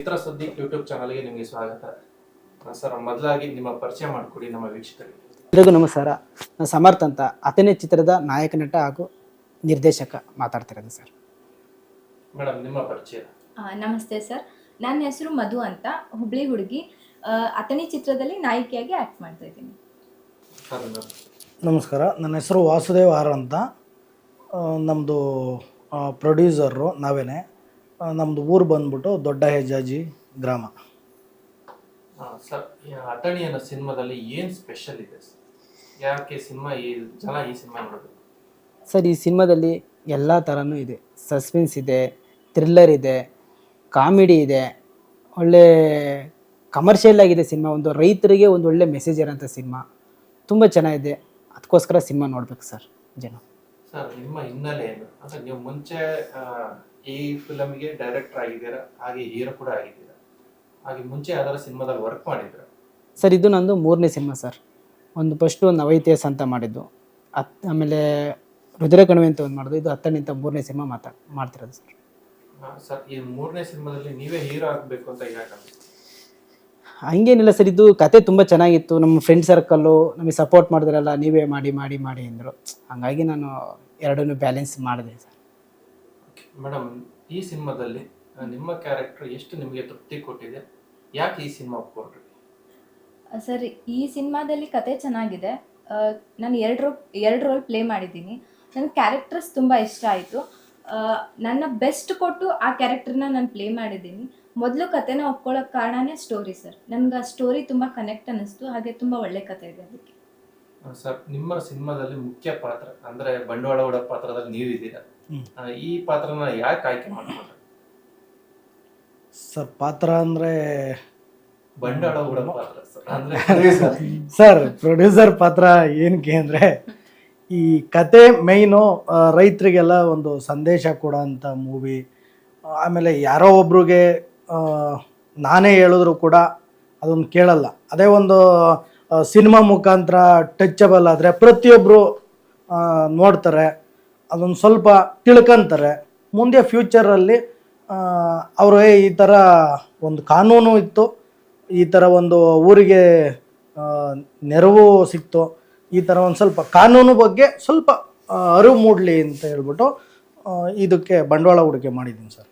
ಮಿತ್ರ ಸುದ್ದಿ ಯೂಟ್ಯೂಬ್ ಚಾನಲ್ಗೆ ನಿಮಗೆ ಸ್ವಾಗತ. ಸರ್, ಮೊದಲಾಗಿ ನಿಮ್ಮ ಪರಿಚಯ ಮಾಡಿಕೊಡಿ ನಮ್ಮ ವೀಕ್ಷಕರಿಗೆ. ಎಲ್ರಿಗೂ ನಮಸ್ಕಾರ. ನಾನು ಸಮರ್ಥ ಅಂತ ಅಥೆನೆ ಚಿತ್ರದ ನಾಯಕ ನಟ ಹಾಗೂ ನಿರ್ದೇಶಕ ಮಾತಾಡ್ತಿರೋದು ಸರ್. ಮೇಡಮ್, ನಿಮ್ಮ ಪರಿಚಯ. ನಮಸ್ತೆ ಸರ್, ನನ್ನ ಹೆಸರು ಮಧು ಅಂತ, ಹುಬ್ಳಿ ಹುಡುಗಿ. ಅಥೆನೆ ಚಿತ್ರದಲ್ಲಿ ನಾಯಕಿಯಾಗಿ ಆ್ಯಕ್ಟ್ ಮಾಡ್ತಾ ಇದ್ದೀನಿ. ನಮಸ್ಕಾರ, ನನ್ನ ಹೆಸರು ವಾಸುದೇವ್ ಆರ್ ಅಂತ. ನಮ್ಮದು ಪ್ರೊಡ್ಯೂಸರು ನಾವೇನೆ. ನಮ್ಮದು ಊರು ಬಂದ್ಬಿಟ್ಟು ದೊಡ್ಡ ಹೆಜ್ಜಾಜಿ ಗ್ರಾಮ. ಸರ್, ಅಥೆನೆ ಅನ್ನೋ ಸಿನಿಮಾದಲ್ಲಿ ಏನು ಸ್ಪೆಷಲ್ ಇದೆ ಸರ್? ಯಾಕೆ ಸಿನಿಮಾ ಈ ಸಿನಿಮಾ ನೋಡೋದು? ಸರ್, ಈ ಸಿನಿಮಾದಲ್ಲಿ ಎಲ್ಲ ಥರನೂ ಇದೆ. ಸಸ್ಪೆನ್ಸ್ ಇದೆ, ಥ್ರಿಲ್ಲರ್ ಇದೆ, ಕಾಮಿಡಿ ಇದೆ, ಒಳ್ಳೆ ಕಮರ್ಷಿಯಲ್ ಆಗಿದೆ ಸಿನಿಮಾ. ಒಂದು ರೈತರಿಗೆ ಒಂದು ಒಳ್ಳೆ ಮೆಸೇಜ್ ಇರೋಂಥ ಸಿನಿಮಾ. ತುಂಬ ಚೆನ್ನಾಗಿದೆ. ಅದಕ್ಕೋಸ್ಕರ ಸಿನಿಮಾ ನೋಡ್ಬೇಕು ಸರ್ ಜನ. ಸರ್, ನಿಮ್ಮ ಹಿನ್ನೆಲೆ ಏನು? ಅಂದರೆ ನೀವು ಮುಂಚೆ ಈ ಫಿಲಮ್ಗೆ ಡೈರೆಕ್ಟರ್ ಆಗಿದ್ದೀರಾ, ಹಾಗೆ ಹೀರೋ ಕೂಡ ಆಗಿದ್ದೀರಾ. ಹಾಗೆ ಮುಂಚೆ ಯಾವ್ದಾರ ಸಿನಿಮಾದಲ್ಲಿ ವರ್ಕ್ ಮಾಡಿದ್ದೀರಾ? ಸರ್, ಇದು ನಂದು 3ನೇ ಸಿನಿಮಾ ಸರ್. ಫಸ್ಟು ಒಂದು ನವೈತೇಸ್ ಅಂತ ಮಾಡಿದ್ದು, ಆಮೇಲೆ ರುದ್ರ ಕಣಿವೆ ಅಂತ ಒಂದು ಮಾಡಿದ್ದು. ಇದು ಅಥೆನೆ ಅಂತ 3ನೇ ಸಿನಿಮಾ ಮಾಡ್ತಿರೋದು ಸರ್. ಸರ್, ಈ 3ನೇ ಸಿನಿಮಾದಲ್ಲಿ ನೀವೇ ಹೀರೋ ಆಗಬೇಕು ಅಂತ ಯಾಕೆ? ಹಂಗೇನಿಲ್ಲ ಸರ್, ಇದು ಕತೆ ತುಂಬ ಚೆನ್ನಾಗಿತ್ತು. ನಮ್ಮ ಫ್ರೆಂಡ್ ಸರ್ಕಲ್ಲು ನಮಗೆ ಸಪೋರ್ಟ್ ಮಾಡಿದ್ರಲ್ಲ, ನೀವೇ ಮಾಡಿ ಮಾಡಿ ಮಾಡಿ ಅಂದರು. ಹಾಗಾಗಿ ನಾನು ಎರಡನ್ನೂ ಬ್ಯಾಲೆನ್ಸ್ ಮಾಡಿದೆ ಸರ್. ಮೇಡಮ್, ಈ ಸಿನಿಮಾದಲ್ಲಿ ನಿಮ್ಮ ಕ್ಯಾರೆಕ್ಟರ್ ಎಷ್ಟು ನಿಮಗೆ ತೃಪ್ತಿ ಕೊಟ್ಟಿದೆ? ಯಾಕೆ ಈ ಸಿನಿಮಾ ಒಪ್ಕೊಂಡ್ರಿ? ಸರ್, ಈ ಸಿನಿಮಾದಲ್ಲಿ ಕತೆ ಚೆನ್ನಾಗಿದೆ. ನಾನು ಎರಡು ರೋಲ್ ಪ್ಲೇ ಮಾಡಿದ್ದೀನಿ. ನನ್ನ ಕ್ಯಾರೆಕ್ಟರ್ಸ್ ತುಂಬ ಇಷ್ಟ ಆಯಿತು. ನನ್ನ ಬೆಸ್ಟ್ ಕೊಟ್ಟು ಆ ಕ್ಯಾರೆಕ್ಟರ್ನ ನಾನು ಪ್ಲೇ ಮಾಡಿದ್ದೀನಿ. ಮೊದಲು ಕತೆನ ಒಪ್ಕೊಳ್ಳೋಕೆ ಕಾರಣನೇ ಸ್ಟೋರಿ ಸರ್. ನನಗೆ ಆ ಸ್ಟೋರಿ ತುಂಬ ಕನೆಕ್ಟ್ ಅನ್ನಿಸ್ತು. ಹಾಗೆ ತುಂಬ ಒಳ್ಳೆ ಕತೆ ಇದೆ ಅದಕ್ಕೆ. ಸರ್, ನಿಮ್ಮ ಸಿನಿಮಾದಲ್ಲಿ ಮುಖ್ಯ ಪಾತ್ರ ಅಂದ್ರೆ ಬಂಡವಾಳ ಹೂಡ ಪಾತ್ರದಲ್ಲಿ ನೀವಿದ್ದೀರಾ. ಈ ಪಾತ್ರನ ಯಾಕೆ ಆಯ್ಕೆ ಮಾಡ್ಕೊಂಡ್ರಿ? ಸರ್, ಪಾತ್ರ ಅಂದರೆ ಬಂಡವಾಳ ಹೂಡ ಪಾತ್ರ ಸರ್, ಅಂದ್ರೆ ಸರ್ ಪ್ರೊಡ್ಯೂಸರ್ ಪಾತ್ರ ಏನಕ್ಕೆ ಅಂದರೆ, ಈ ಕತೆ ಮೇಯ್ನು ರೈತರಿಗೆಲ್ಲ ಒಂದು ಸಂದೇಶ ಕೊಡೋ ಅಂಥ ಮೂವಿ. ಆಮೇಲೆ ಯಾರೋ ಒಬ್ರಿಗೆ ನಾನೇ ಹೇಳಿದ್ರು ಕೂಡ ಅದನ್ನು ಕೇಳಲ್ಲ. ಅದೇ ಒಂದು ಸಿನಿಮಾ ಮುಖಾಂತರ ಟಚಬಲ್ ಆದರೆ ಪ್ರತಿಯೊಬ್ಬರು ನೋಡ್ತಾರೆ, ಅದೊಂದು ಸ್ವಲ್ಪ ತಿಳ್ಕೊಂತಾರೆ. ಮುಂದೆ ಫ್ಯೂಚರಲ್ಲಿ ಅವರು ಈ ಥರ ಒಂದು ಕಾನೂನು ಇತ್ತು, ಈ ಥರ ಒಂದು ಊರಿಗೆ ನೆರವು ಸಿಕ್ತು, ಈ ಥರ ಒಂದು ಸ್ವಲ್ಪ ಕಾನೂನು ಬಗ್ಗೆ ಸ್ವಲ್ಪ ಅರಿವು ಮೂಡಲಿ ಅಂತ ಹೇಳ್ಬಿಟ್ಟು ಇದಕ್ಕೆ ಬಂಡವಾಳ ಹೂಡಿಕೆ ಮಾಡಿದ್ದೀನಿ ಸರ್.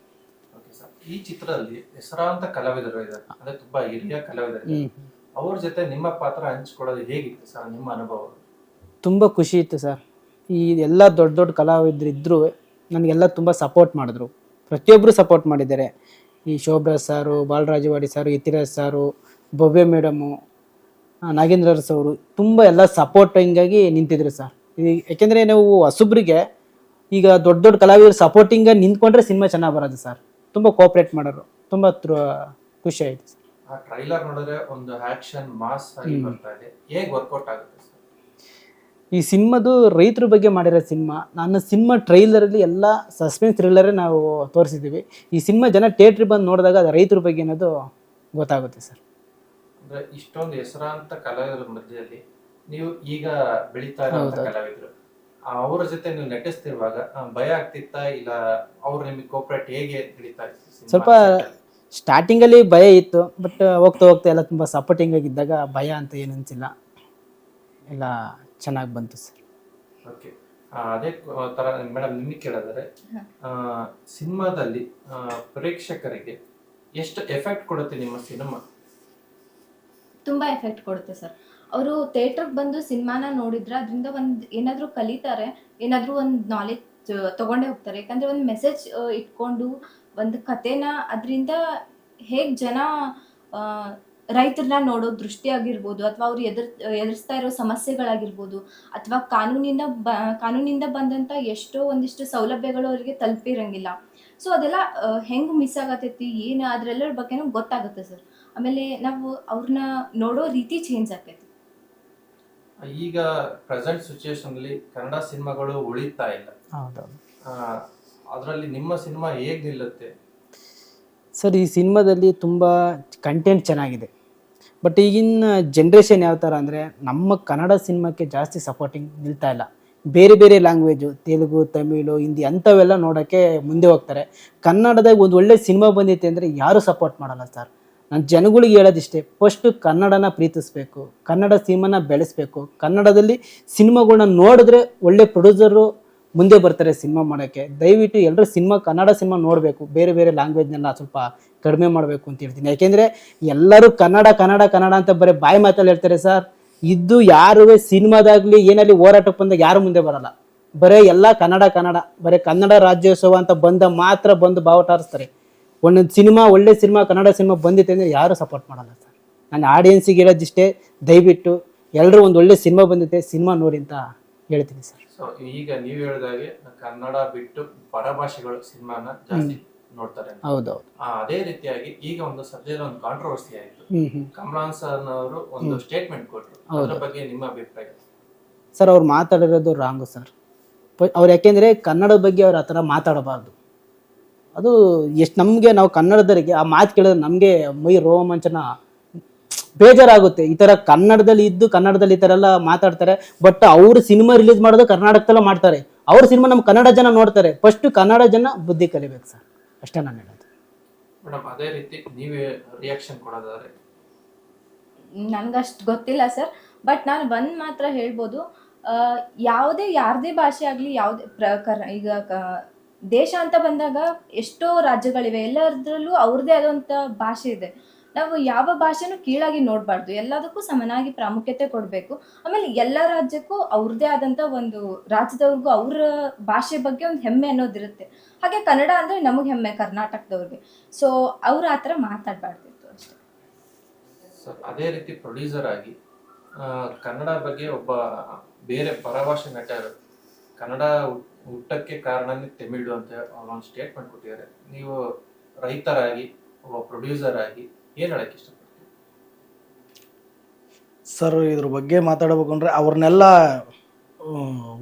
ಈ ಚಿತ್ರದಲ್ಲಿ ಹೆಸರಾಂತ ಕಲಾವಿದರು ಇದ್ದಾರೆ, ಅಂದ್ರೆ ತುಂಬಾ ಹಿರಿಯ ಕಲಾವಿದರು. ಅವ್ರ ಜೊತೆ ನಿಮ್ಮ ಪಾತ್ರ ಹಂಚ್ಕೊಳ್ಳೋದು ಹೇಗಿತ್ತು ಸರ್, ನಿಮ್ಮ ಅನುಭವ? ತುಂಬ ಖುಷಿ ಇತ್ತು ಸರ್. ಈ ಎಲ್ಲ ದೊಡ್ಡ ದೊಡ್ಡ ಕಲಾವಿದರು ಇದ್ದರೂ ನನಗೆಲ್ಲ ತುಂಬ ಸಪೋರ್ಟ್ ಮಾಡಿದ್ರು. ಪ್ರತಿಯೊಬ್ಬರು ಸಪೋರ್ಟ್ ಮಾಡಿದ್ದಾರೆ. ಈ ಶೋಭರಾಜ್ ಸಾರು, ಬಾಲರಾಜವಾಡಿ ಸಾರು, ಇತಿರಾಜ್ ಸಾರು, ಬೊಬ್ಬೆ ಮೇಡಮು, ನಾಗೇಂದ್ರ ಅರಸ್ ಅವರು ತುಂಬ ಎಲ್ಲ ಸಪೋರ್ಟಿಂಗಾಗಿ ನಿಂತಿದ್ರು ಸರ್. ಯಾಕೆಂದರೆ ನಾವು ಹೊಸಬ್ರಿಗೆ ಈಗ ದೊಡ್ಡ ದೊಡ್ಡ ಕಲಾವಿದರು ಸಪೋರ್ಟಿಂಗಾಗಿ ನಿಂತ್ಕೊಂಡ್ರೆ ಸಿನಿಮಾ ಚೆನ್ನಾಗಿ ಬರೋದು ಸರ್. ತುಂಬ ಕೋಆಪ್ರೇಟ್ ಮಾಡೋರು. ತುಂಬ ಖುಷಿ ಆಯಿತು ಸರ್. ಆ ಟ್ರೈಲರ್ ನೋಡಿದ್ರೆ ಒಂದು ಆಕ್ಷನ್ ಮಾಸ್ ಆಗಿ ಬರ್ತಾ ಇದೆ. ಹೇಗೆ ವರ್ಕೌಟ್ ಆಗುತ್ತೆ ಸರ್? ಈ ಸಿನಿಮಾದು ರೈತರ ಬಗ್ಗೆ ಮಾಡಿರೋ ಸಿನಿಮಾ. ನನ್ನ ಸಿನಿಮಾ ಟ್ರೈಲರಲ್ಲಿ ಎಲ್ಲ ಸಸ್ಪೆನ್ಸ್ ಥ್ರಿಲ್ಲರೇ ನಾವು ತೋರಿಸಿದ್ದೀವಿ. ಈ ಸಿನಿಮಾ ಜನ ಥಿಯೇಟ್ರಿಗೆ ಬಂದು ನೋಡಿದಾಗ ಅದು ರೈತರ ಬಗ್ಗೆ ಅನ್ನೋದು ಗೊತ್ತಾಗುತ್ತೆ ಸರ್. ಅಂದ್ರೆ ಇಷ್ಟೊಂದು ಹೆಸರಾಂತ ಕಲಾವಿದರ ಮಧ್ಯದಲ್ಲಿ ನೀವು ಈಗ ಬೆಳೀತಾ ಇರುವಂತ ಕಲಾವಿದರು, ಅವರ ಜೊತೆ ನೀವು ನಟಿಸ್ತಿರುವಾಗ ಭಯ ಆಗ್ತಿತ್ತಾ? ಇಲ್ಲ ಅವ್ರು ನಿಮಗೆ ಕೋಆಪರೇಟ್ ಹೇಗೆ ನಡೀತಾ ಇತ್ತು? ಸ್ವಲ್ಪ ಸ್ಟಾರ್ಟಿಂಗಲ್ಲಿ ಭಯ ಇತ್ತು, ಬಟ್ ಹೋಗ್ತಾ ಹೋಗ್ತಾ ಎಲ್ಲ ತುಂಬ ಸಪೋರ್ಟಿಂಗ್ ಆಗಿದ್ದಾಗ ಭಯ ಅಂತ ಏನು ಅನಿಸಿಲ್ಲ, ಎಲ್ಲ ಚೆನ್ನಾಗಿ ಬಂತು ಸರ್. ಓಕೆ, ಅದೇ ತರ ಮೇಡಮ್ ನಿಮಗೆ ಕೇಳಿದರೆ, ಸಿನಿಮಾದಲ್ಲಿ ಪ್ರೇಕ್ಷಕರಿಗೆ ಎಷ್ಟು ಎಫೆಕ್ಟ್ ಕೊಡುತ್ತೆ ನಿಮ್ಮ ಸಿನಿಮಾ? ತುಂಬ ಎಫೆಕ್ಟ್ ಕೊಡುತ್ತೆ ಸರ್. ಅವರು ಥಿಯೇಟ್ರಿಗೆ ಬಂದು ಸಿನಿಮಾನ ನೋಡಿದ್ರೆ ಅದರಿಂದ ಒಂದು ಏನಾದರೂ ಕಲಿತಾರೆ, ಏನಾದರೂ ಒಂದು ನಾಲೆಜ್ ತೊಗೊಂಡೇ ಹೋಗ್ತಾರೆ. ಯಾಕಂದರೆ ಒಂದು ಮೆಸೇಜ್ ಇಟ್ಕೊಂಡು ಒಂದು ಕಥೆನ ಅದರಿಂದ ಹೇಗೆ ಜನ ರೈತರನ್ನ ನೋಡೋ ದೃಷ್ಟಿ ಆಗಿರ್ಬೋದು, ಅಥವಾ ಅವ್ರು ಎದುರಿಸ್ತಾ ಇರೋ ಸಮಸ್ಯೆಗಳಾಗಿರ್ಬೋದು, ಅಥವಾ ಕಾನೂನಿಂದ ಬಂದಂಥ ಒಂದಿಷ್ಟು ಸೌಲಭ್ಯಗಳು ಅವರಿಗೆ ತಲುಪಿರಂಗಿಲ್ಲ. ಸೊ ಅದೆಲ್ಲ ಹೆಂಗೆ ಮಿಸ್ ಆಗತೈತಿ, ಏನು ಅದರೆಲ್ಲರ ಬಗ್ಗೆನೂ ಗೊತ್ತಾಗುತ್ತೆ ಸರ್. ಆಮೇಲೆ ನಾವು ಅವ್ರನ್ನ ನೋಡೋ ರೀತಿ ಚೇಂಜ್ ಆಕೈತಿ. ಈಗ ಪ್ರೆಸೆಂಟ್ ಸಿಚುಯೇಷನ್ ಅಲ್ಲಿ ಕನ್ನಡ ಸಿನಿಮಾಗಳು ಉಳಿತಾ ಇಲ್ಲ. ಅದರಲ್ಲಿ ನಿಮ್ಮ ಸಿನಿಮಾ ಹೇಗೆ ನಿಲ್ಲುತ್ತೆ ಸರ್? ಈ ಸಿನಿಮಾದಲ್ಲಿ ತುಂಬ ಕಂಟೆಂಟ್ ಚೆನ್ನಾಗಿದೆ. ಬಟ್ ಈಗಿನ ಜನ್ರೇಷನ್ ಯಾವ ಥರ ಅಂದರೆ, ನಮ್ಮ ಕನ್ನಡ ಸಿನಿಮಾಕ್ಕೆ ಜಾಸ್ತಿ ಸಪೋರ್ಟಿಂಗ್ ನಿಲ್ತಾ ಇಲ್ಲ. ಬೇರೆ ಬೇರೆ ಲ್ಯಾಂಗ್ವೇಜು ತೆಲುಗು, ತಮಿಳು, ಹಿಂದಿ ಅಂಥವೆಲ್ಲ ನೋಡೋಕ್ಕೆ ಮುಂದೆ ಹೋಗ್ತಾರೆ. ಕನ್ನಡದಾಗ ಒಂದು ಒಳ್ಳೆ ಸಿನಿಮಾ ಬಂದೈತೆ ಅಂದರೆ ಯಾರೂ ಸಪೋರ್ಟ್ ಮಾಡಲ್ಲ ಸರ್. ನಾನು ಜನಗಳಿಗೆ ಹೇಳೋದಿಷ್ಟೇ, ಫಸ್ಟು ಕನ್ನಡನ ಪ್ರೀತಿಸಬೇಕು, ಕನ್ನಡ ಸಿನಿಮಾನ ಬೆಳೆಸಬೇಕು. ಕನ್ನಡದಲ್ಲಿ ಸಿನಿಮಾಗಳ್ನ ನೋಡಿದ್ರೆ ಒಳ್ಳೆ ಪ್ರೊಡ್ಯೂಸರು ಮುಂದೆ ಬರ್ತಾರೆ ಸಿನಿಮಾ ಮಾಡೋಕ್ಕೆ. ದಯವಿಟ್ಟು ಎಲ್ಲರೂ ಕನ್ನಡ ಸಿನಿಮಾ ನೋಡಬೇಕು, ಬೇರೆ ಬೇರೆ ಲ್ಯಾಂಗ್ವೇಜ್ನೆಲ್ಲ ಸ್ವಲ್ಪ ಕಡಿಮೆ ಮಾಡಬೇಕು ಅಂತ ಹೇಳ್ತೀನಿ. ಯಾಕೆಂದರೆ ಎಲ್ಲರೂ ಕನ್ನಡ ಕನ್ನಡ ಕನ್ನಡ ಅಂತ ಬರೀ ಬಾಯಿ ಮಾತಲ್ಲಿ ಹೇಳ್ತಾರೆ ಸರ್. ಇದ್ದು ಯಾರೂ ಸಿನಿಮಾದಾಗಲಿ ಏನಲ್ಲಿ ಹೋರಾಟಕ್ಕೆ ಬಂದಾಗ ಯಾರು ಮುಂದೆ ಬರಲ್ಲ. ಬರೀ ಎಲ್ಲ ಕನ್ನಡ ಕನ್ನಡ, ಬರೀ ಕನ್ನಡ ರಾಜ್ಯೋತ್ಸವ ಅಂತ ಬಂದು ಬಾವುಟಾರಿಸ್ತಾರೆ. ಒಂದೊಂದು ಸಿನಿಮಾ, ಒಳ್ಳೆ ಸಿನಿಮಾ, ಕನ್ನಡ ಸಿನಿಮಾ ಬಂದಿದೆ ಅಂದರೆ ಯಾರೂ ಸಪೋರ್ಟ್ ಮಾಡಲ್ಲ ಸರ್. ನಾನು ಆಡಿಯನ್ಸಿಗೆ ಹೇಳೋದಿಷ್ಟೇ, ದಯವಿಟ್ಟು ಎಲ್ಲರೂ ಒಂದು ಒಳ್ಳೆ ಸಿನಿಮಾ ಬಂದಿದೆ, ಸಿನಿಮಾ ನೋಡಿ ಅಂತ ಹೇಳ್ತೀನಿ ಸರ್. ಸೊ ಈಗ ನೀವು ಹೇಳಿದಾಗೆ ಕನ್ನಡ ಬಿಟ್ಟು ಪರಭಾಷೆಗಳು ಸಿನಿಮಾನ ಜಾಸ್ತಿ ನೋಡ್ತಾರೆ. ಹೌದೌದು. ಅದೇ ರೀತಿಯಾಗಿ ಈಗ ಒಂದು ಸದ್ಯದ ಒಂದು ಕಾಂಟ್ರವರ್ಸಿ ಆಯಿತು. ಕಮಲ್ ಹಾಸನ್ ಅವರು ಒಂದು ಸ್ಟೇಟ್ಮೆಂಟ್ ಕೊಟ್ಟರು, ಅದರ ಬಗ್ಗೆ ನಿಮ್ಮ ಅಭಿಪ್ರಾಯ? ಸರ್, ಅವ್ರು ಮಾತಾಡಿರೋದು ರಾಂಗು ಸರ್. ಅವ್ರು ಯಾಕೆಂದರೆ ಕನ್ನಡದ ಬಗ್ಗೆ ಅವ್ರು ಆ ಥರ ಮಾತಾಡಬಾರ್ದು. ಅದು ಎಷ್ಟು ನಮಗೆ, ನಾವು ಕನ್ನಡದವರಿಗೆ ಆ ಮಾತು ಕೇಳಿದ್ರೆ ನಮಗೆ ಮೈ ರೋಮಾಂಚನ, ಬೇಜಾರಾಗುತ್ತೆ. ಈ ಥರ ಕನ್ನಡದಲ್ಲಿ ಇದ್ದು ಕನ್ನಡದಲ್ಲಿ ಈ ಥರ ಎಲ್ಲ ಮಾತಾಡ್ತಾರೆ. ಬಟ್ ಅವರು ಸಿನಿಮಾ ರಿಲೀಸ್ ಮಾಡೋದು ಕರ್ನಾಟಕದಲ್ಲ ಮಾಡ್ತಾರೆ. ಅವ್ರ ಸಿನಿಮಾ ನಮ್ಮ ಕನ್ನಡ ಜನ ನೋಡ್ತಾರೆ. ಫಸ್ಟ್ ಕನ್ನಡ ಜನ ಬುದ್ಧಿ ಕಲಿಬೇಕು ಸರ್, ಅಷ್ಟೇ ನಾನು ಹೇಳೋದು. ಮೇಡಮ್, ಅದೇ ರೀತಿ ನೀವೇ ರಿಯಾಕ್ಷನ್ ಕೊಡೋದಾದ್ರೆ? ನನಗಷ್ಟು ಗೊತ್ತಿಲ್ಲ ಸರ್, ಬಟ್ ನಾನು ಒಂದು ಮಾತ್ರ ಹೇಳ್ಬೋದು. ಯಾರದೇ ಭಾಷೆ ಆಗಲಿ, ಈಗ ದೇಶ ಅಂತ ಬಂದಾಗ ಎಷ್ಟೋ ರಾಜ್ಯಗಳಿವೆ, ಎಲ್ಲದರಲ್ಲೂ ಅವ್ರದ್ದೇ ಆದಂಥ ಭಾಷೆ ಇದೆ. ನಾವು ಯಾವ ಭಾಷೆನೂ ಕೀಳಾಗಿ ನೋಡಬಾರ್ದು, ಎಲ್ಲದಕ್ಕೂ ಸಮನಾಗಿ ಪ್ರಾಮುಖ್ಯತೆ ಕೊಡಬೇಕು. ಆಮೇಲೆ ಎಲ್ಲ ರಾಜ್ಯಕ್ಕೂ ಅವ್ರದ್ದೇ ಆದಂಥ ಒಂದು ರಾಜ್ಯದವ್ರಿಗೂ ಅವ್ರ ಭಾಷೆ ಬಗ್ಗೆ ಒಂದು ಹೆಮ್ಮೆ ಅನ್ನೋದಿರುತ್ತೆ. ಹಾಗೆ ಕನ್ನಡ ಅಂದರೆ ನಮಗೆ ಹೆಮ್ಮೆ ಕರ್ನಾಟಕದವ್ರಿಗೆ. ಸೊ ಅವ್ರು ಆ ಥರ ಮಾತಾಡಬಾರ್ದಿತ್ತು ಅಷ್ಟೇ ಸರ್. ಅದೇ ರೀತಿ ಪ್ರೊಡ್ಯೂಸರ್ ಆಗಿ ಕನ್ನಡ ಬಗ್ಗೆ ಒಬ್ಬ ಬೇರೆ ಪರಭಾಷೆ ನಟರು ಕನ್ನಡ ಹುಟ್ಟಕ್ಕೆ ಕಾರಣನೇ ತಮಿಳು ಅಂತ ಒಂದು ಸ್ಟೇಟ್ಮೆಂಟ್ ಕೊಟ್ಟಿದ್ದಾರೆ. ನೀವು ರೈತರಾಗಿ, ಒಬ್ಬ ಪ್ರೊಡ್ಯೂಸರ್ ಆಗಿ ಏನು ಹೇಳಕ್ಕೆ ಇಷ್ಟಪಡ್ತೀವಿ? ಸರ್, ಇದ್ರ ಬಗ್ಗೆ ಮಾತಾಡಬೇಕು ಅಂದರೆ ಅವ್ರನ್ನೆಲ್ಲ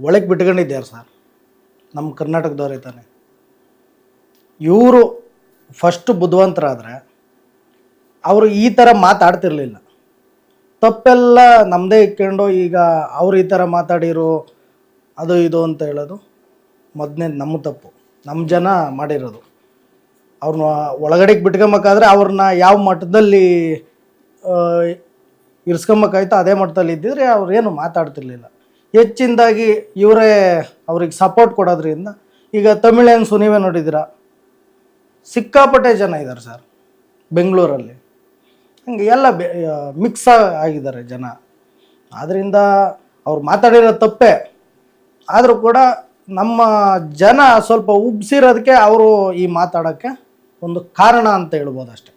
ಒಳಗೆ ಬಿಟ್ಕೊಂಡಿದ್ದಾರೆ ಸರ್. ನಮ್ಮ ಕರ್ನಾಟಕದವ್ರು ತಾನೆ ಇವರು ಫಸ್ಟ್ ಬುದ್ಧಿವಂತರಾದರೆ ಅವರು ಈ ಥರ ಮಾತಾಡ್ತಿರ್ಲಿಲ್ಲ. ತಪ್ಪೆಲ್ಲ ನಮ್ಮದೇ ಇಟ್ಕೊಂಡು ಈಗ ಅವ್ರು ಈ ಥರ ಮಾತಾಡಿರೋ ಅದು ಇದು ಅಂತ ಹೇಳೋದು ಮೊದಲನೇ ನಮ್ಮ ತಪ್ಪು, ನಮ್ಮ ಜನ ಮಾಡಿರೋದು. ಅವ್ರನ್ನ ಒಳಗಡೆಗೆ ಬಿಟ್ಕೊಂಬೇಕಾದ್ರೆ ಅವ್ರನ್ನ ಯಾವ ಮಟ್ಟದಲ್ಲಿ ಇರಿಸ್ಕೊಂಬೇಕಾಯ್ತು ಅದೇ ಮಟ್ಟದಲ್ಲಿ ಇದ್ದಿದ್ರೆ ಅವ್ರೇನು ಮಾತಾಡ್ತಿರ್ಲಿಲ್ಲ. ಹೆಚ್ಚಿನದಾಗಿ ಇವರೇ ಅವ್ರಿಗೆ ಸಪೋರ್ಟ್ ಕೊಡೋದ್ರಿಂದ ಈಗ ತಮಿಳಿಯನ್ಸು ನೀವೇ ನೋಡಿದ್ದೀರಾ, ಸಿಕ್ಕಾಪಟ್ಟೆ ಜನ ಇದ್ದಾರೆ ಸರ್ ಬೆಂಗಳೂರಲ್ಲಿ. ಹಂಗೆ ಎಲ್ಲ ಮಿಕ್ಸ್ ಆಗಿದ್ದಾರೆ ಜನ. ಆದ್ದರಿಂದ ಅವ್ರು ಮಾತಾಡಿರೋ ತಪ್ಪೇ, ಆದರೂ ಕೂಡ ನಮ್ಮ ಜನ ಸ್ವಲ್ಪ ಉಬ್ಸಿರೋದಕ್ಕೆ ಅವರು ಈ ಮಾತಾಡೋಕ್ಕೆ ಒಂದು ಕಾರಣ ಅಂತ ಹೇಳ್ಬೋದು ಅಷ್ಟೆ.